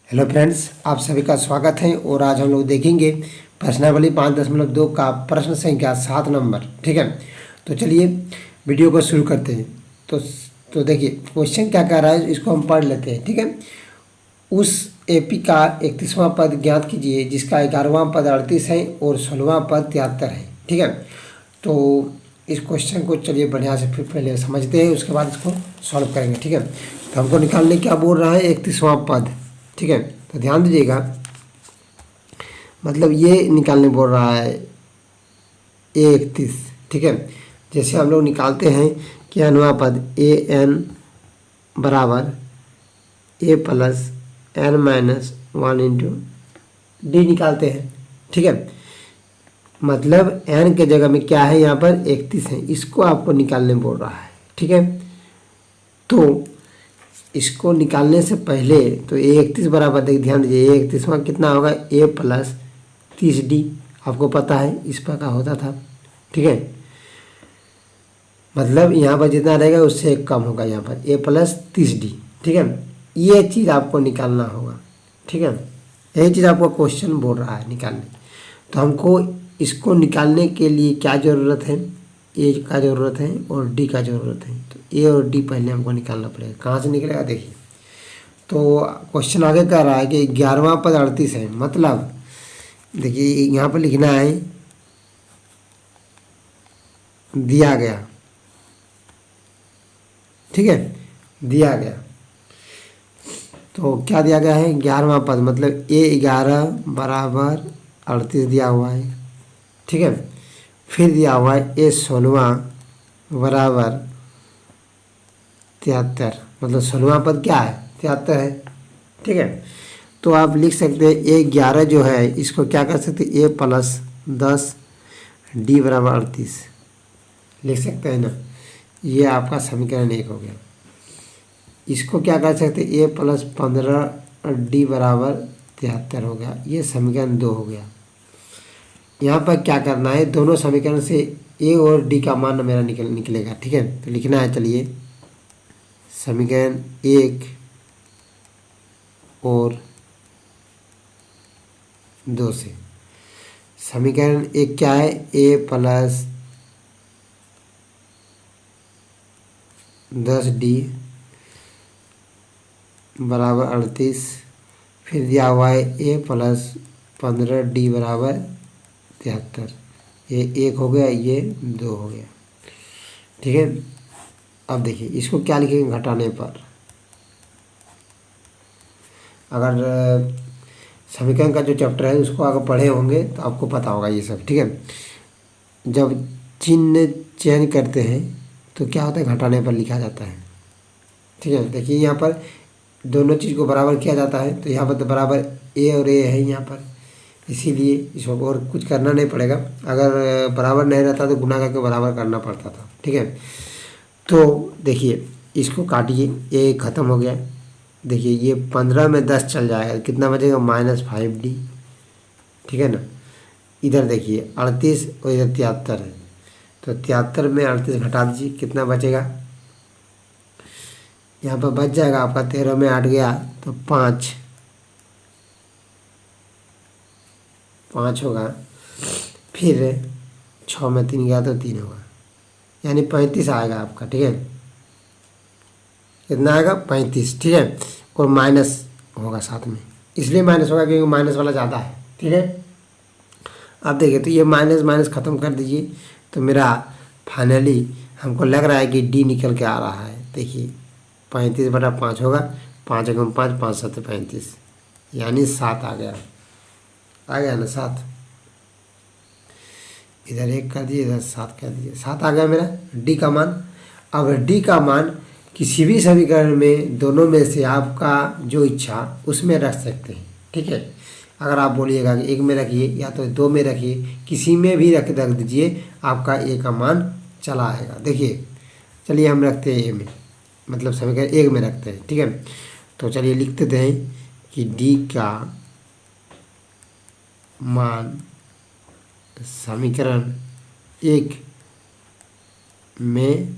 Hello friends, आप सभी का स्वागत है। और आज हम लोग देखेंगे प्रश्नावली 5.2 का प्रश्न संख्या 7 नंबर। ठीक है, तो चलिए वीडियो को शुरू करते हैं। तो तो देखिए क्वेश्चन क्या कह रहा है, इसको हम पढ़ लेते हैं। ठीक है, उस एपी का 31वां पद ज्ञात कीजिए जिसका 11वां पद 38 है और 16वां पद 73 है। ठीक है, तो इस क्वेश्चन को चलिए बढ़िया से फिर पहले समझते हैं, उसके बाद इसको सॉल्व करेंगे। ठीक है, तो हमको निकालने क्या बोल रहा है, 31वां पद। ठीक है, तो ध्यान दीजिएगा, मतलब ये निकालने बोल रहा है A31। ठीक है, जैसे हम लोग निकालते हैं कि अनुवा पद AN बराबर A+N-1 इंटू डी निकालते हैं। ठीक है, मतलब n के जगह में क्या है, यहाँ पर 31 है, इसको आपको निकालने बोल रहा है। ठीक है, तो इसको निकालने से पहले तो A31 बराबर, देख ध्यान दीजिए, A31 कितना होगा, A+30D। आपको पता है इस प्रकार होता था। ठीक है, मतलब यहाँ पर जितना रहेगा उससे एक कम होगा, यहाँ पर A+30D। ठीक है, ये चीज़ आपको निकालना होगा। ठीक है, यही चीज़ आपको क्वेश्चन बोल रहा है निकालने। तो हमको इसको निकालने के लिए क्या ज़रूरत है, ए का ज़रूरत है और डी का ज़रूरत है। तो ए और डी पहले हमको निकालना पड़ेगा। कहाँ से निकलेगा, देखिए, तो क्वेश्चन आगे कह रहा है कि 11वां पद 38 है। मतलब देखिए यहाँ पर लिखना है दिया गया। ठीक है, दिया गया, तो क्या दिया गया है, 11वां पद, मतलब A11 बराबर 38 दिया हुआ है। ठीक है, फिर दिया हुआ है A16 बराबर 73, मतलब 16वां पद क्या है, 73 है। ठीक है, तो आप लिख सकते हैं A11 जो है इसको क्या कर सकते हैं, A+10 D बराबर 38 लिख सकते हैं ना। ये आपका समीकरण 1 हो गया। इसको क्या कर सकते हैं, A+15 D बराबर 73 हो गया। ये समीकरण 2 हो गया। यहाँ पर क्या करना है, दोनों समीकरण से ए और डी का मान मेरा निकलेगा। ठीक है, तो लिखना है, चलिए, समीकरण 1 और 2 से। समीकरण 1 क्या है, A+10D बराबर 38, फिर दिया हुआ है A+15D बराबर 73। ये 1 हो गया, ये 2 हो गया। ठीक है, अब देखिए इसको क्या लिखेंगे घटाने पर। अगर समीकरण का जो चैप्टर है उसको अगर पढ़े होंगे तो आपको पता होगा ये सब। ठीक है, जब चिन्ह चेंज करते हैं तो क्या होता है, घटाने पर लिखा जाता है। ठीक है, देखिए यहाँ पर दोनों चीज़ को बराबर किया जाता है, तो यहाँ पर तो बराबर ए और ए है यहाँ पर, इसीलिए इसको और कुछ करना नहीं पड़ेगा। अगर बराबर नहीं रहता तो गुना करके बराबर करना पड़ता था। ठीक है, तो देखिए इसको काटिए, ये ख़त्म हो गया। देखिए ये 15 में 10 चल जाएगा, कितना बचेगा, -5D। ठीक है ना, इधर देखिए 38 और इधर 73 है, तो 73 में 38 घटा दीजिए, कितना बचेगा, यहाँ पर बच जाएगा आपका 13 में 8 गया तो 5 होगा, फिर 6 में 3 गया तो 3 होगा, यानी 35 आएगा आपका। ठीक है, कितना आएगा, 35। ठीक है, और माइनस होगा साथ में, इसलिए माइनस होगा क्योंकि माइनस वाला ज़्यादा है। ठीक है, अब देखिए, तो ये माइनस माइनस ख़त्म कर दीजिए, तो मेरा फाइनली हमको लग रहा है कि डी निकल के आ रहा है। देखिए 35/5 होगा, 5 × 5 5 7 35, यानी 7 आ गया ना, 7। इधर 1 कर दिए, इधर 7 कर दिए, 7 आ गया मेरा डी का मान। अब डी का मान किसी भी समीकरण में दोनों में से आपका जो इच्छा उसमें रख सकते हैं। ठीक है, अगर आप बोलिएगा कि 1 में रखिए या तो 2 में रखिए, किसी में भी रख दीजिए, आपका ए का मान चला आएगा। देखिए चलिए हम रखते हैं ए में, मतलब समीकरण 1 में रखते हैं। ठीक है, तो चलिए लिख देते हैं कि डी का मान समीकरण 1 में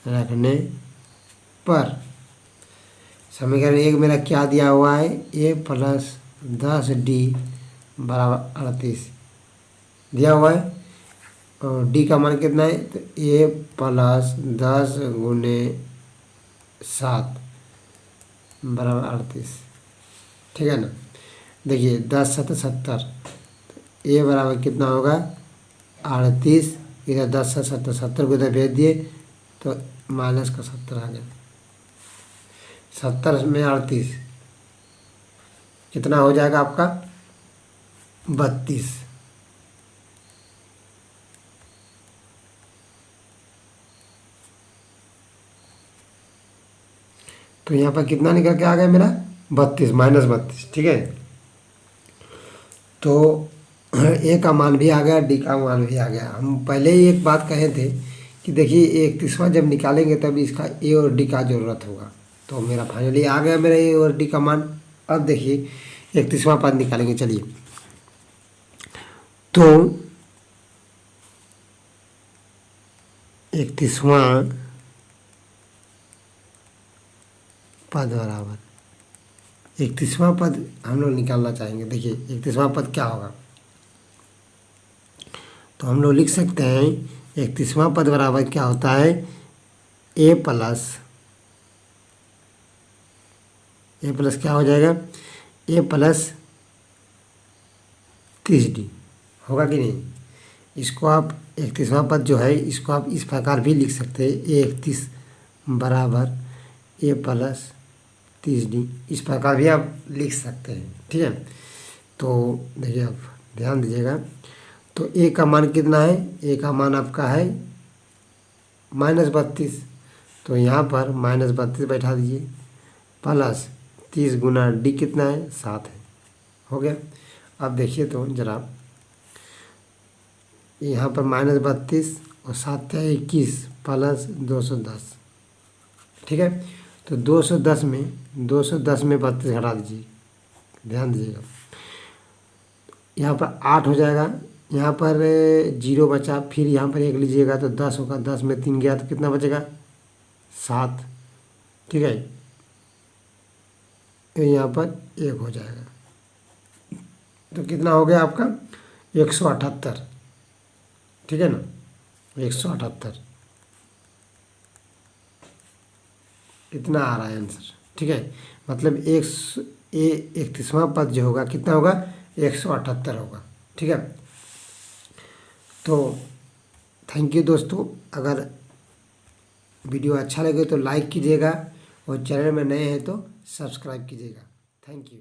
रखने पर समीकरण 1 मेरा क्या दिया हुआ है, a प्लस 10d बराबर 38 दिया हुआ है। और d का मान कितना है, तो a प्लस 10 गुने 7 बराबर 38, ठीक है ना। देखिए 10 7 70, ए बराबर कितना होगा 38, इधर 10 से 70 70 को इधर भेज दिए तो माइनस का 70 आ गया। 70 में 38 कितना हो जाएगा आपका 32। तो यहाँ पर कितना निकल के आ गया मेरा 32 माइनस 32, ठीक है। तो ए का मान भी आ गया, डी का मान भी आ गया। हम पहले ही एक बात कहे थे कि देखिए 31वां जब निकालेंगे तब इसका ए और डी का ज़रूरत होगा। तो मेरा फाइनली आ गया मेरा ए और डी का मान। अब देखिए 31वां पद निकालेंगे, चलिए। तो 31वां पद बराबर 31वां पद हम लोग निकालना चाहेंगे। देखिए 31वां पद क्या होगा, तो हम लोग लिख सकते हैं 31वां पद बराबर क्या होता है, ए प्लस क्या हो जाएगा, ए प्लस 30d होगा कि नहीं। इसको आप 31वां पद जो है इसको आप इस प्रकार भी लिख सकते हैं, ए 31 बराबर ए प्लस 30d, इस प्रकार भी आप लिख सकते हैं, ठीक है। तो देखिए आप ध्यान दीजिएगा, तो ए का मान कितना है, ए का मान आपका है -32, तो यहाँ पर -32 बैठा दीजिए प्लस 30 गुना डी कितना है 7 है, हो गया। अब देखिए तो जरा यहाँ पर -32 और 7 है 21 प्लस 210, ठीक है। तो 210 में 32 घटा दीजिए, ध्यान दीजिएगा। यहाँ पर 8 हो जाएगा, यहाँ पर 0 बचा, फिर यहाँ पर 1 लीजिएगा तो 10 होगा, 10 में 3 गया तो कितना बचेगा 7, ठीक है। तो यहाँ पर 1 हो जाएगा, तो कितना हो गया आपका 178, ठीक है ना, 178 इतना आ रहा है आंसर, ठीक है। मतलब 31वां पद जो होगा कितना होगा 178 होगा, ठीक है। तो थैंक यू दोस्तों, अगर वीडियो अच्छा लगे तो लाइक कीजिएगा और चैनल में नए हैं तो सब्सक्राइब कीजिएगा। Thank you.